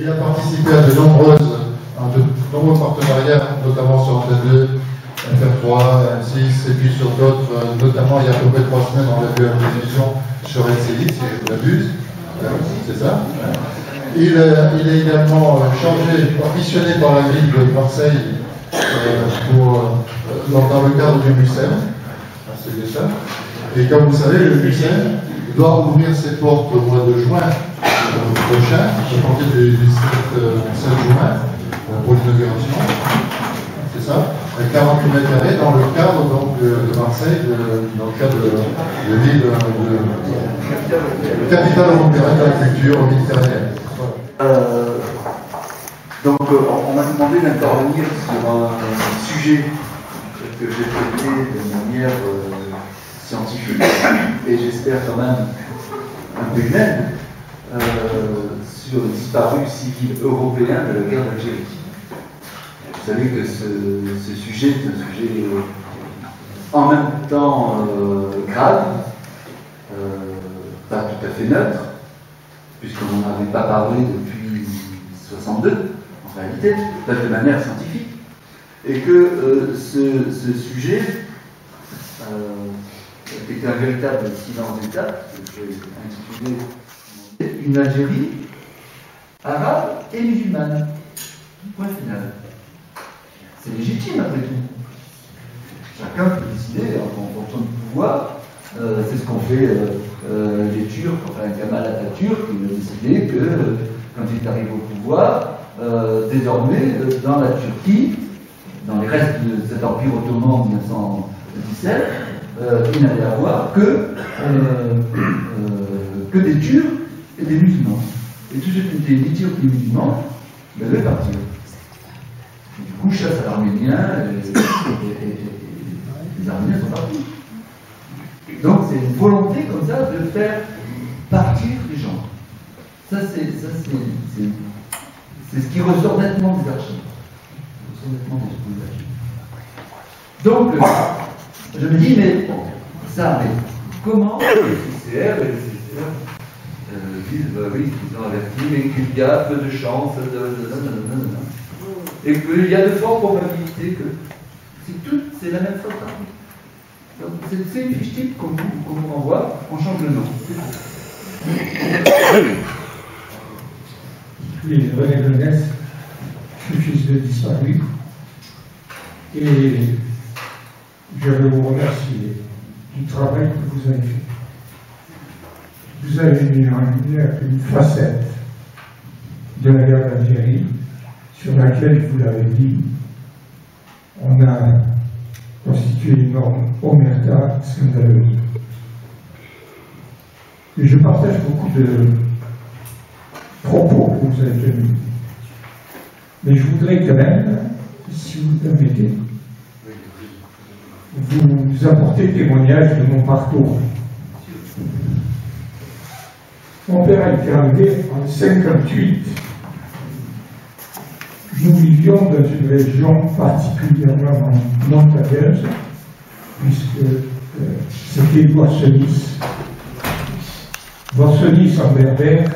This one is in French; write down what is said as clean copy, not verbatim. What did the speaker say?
Il a participé à de nombreux partenariats, notamment sur Antenne 2, FR3, M6, et puis sur d'autres, notamment il y a à peu près 3 semaines, on a vu la télévision sur LCI, si je ne m'abuse, c'est ça. Il est également missionné par la ville de Marseille dans le cadre du MUSEM, c'est bien ça. Et comme vous savez, le MUSEM doit ouvrir ses portes au mois de juin prochain, à partir du 7 juin, pour l'inauguration, c'est ça, 48 mètres carrés dans le cadre donc, de Marseille, dans le cadre de l'île de capitale européenne de la culture méditerranéenne. Donc on m'a demandé d'intervenir sur un sujet que j'ai traité de manière scientifique et j'espère quand même un peu humaine sur le disparu civil européen de la guerre d'Algérie. Vous savez que ce sujet est un sujet en même temps grave, pas tout à fait neutre, puisqu'on n'en avait pas parlé depuis 1962, en réalité, de manière scientifique, et que ce sujet était un véritable silence d'État, que j'ai intitulé Une Algérie arabe et musulmane. Point final. C'est légitime après tout. Chacun peut décider en fonction du pouvoir. C'est ce qu'ont fait les Turcs, enfin Kemal Atatürk, qui a décidé que quand il est arrivé au pouvoir, désormais dans la Turquie, dans les restes de cet empire ottoman en 1917, il n'allait avoir que des Turcs et des musulmans. Et tous ceux qui étaient ni Turcs ni musulmans devaient partir. Et du coup, chasse à l'Arménien, et les Arméniens sont partis. Donc c'est une volonté comme ça de faire partir les gens. Ça c'est ce qui ressort nettement des archives. Donc je me dis, mais comment le CCR et le CCR disent, oui, ils ont averti, mais qu'il y a peu de chances, et qu'il y a de fortes probabilités que c'est la même faute. Donc c'est une fiche type qu'on vous renvoie, on change le nom. Oui, René Gonesse, je suis fils de disparu, et je veux vous remercier du travail que vous avez fait. Vous avez mis en lumière une facette de la guerre d'Algérie, sur laquelle, vous l'avez dit, on a constitué une norme omerta scandaleuse. Et je partage beaucoup de propos que vous avez tenus. Mais je voudrais quand même, si vous le permettez, vous apporter témoignage de mon parcours. Mon père a été arrivé en 1958. Nous vivions dans une région particulièrement montagneuse, puisque c'était Boissonnis. Boissonnis en berbère,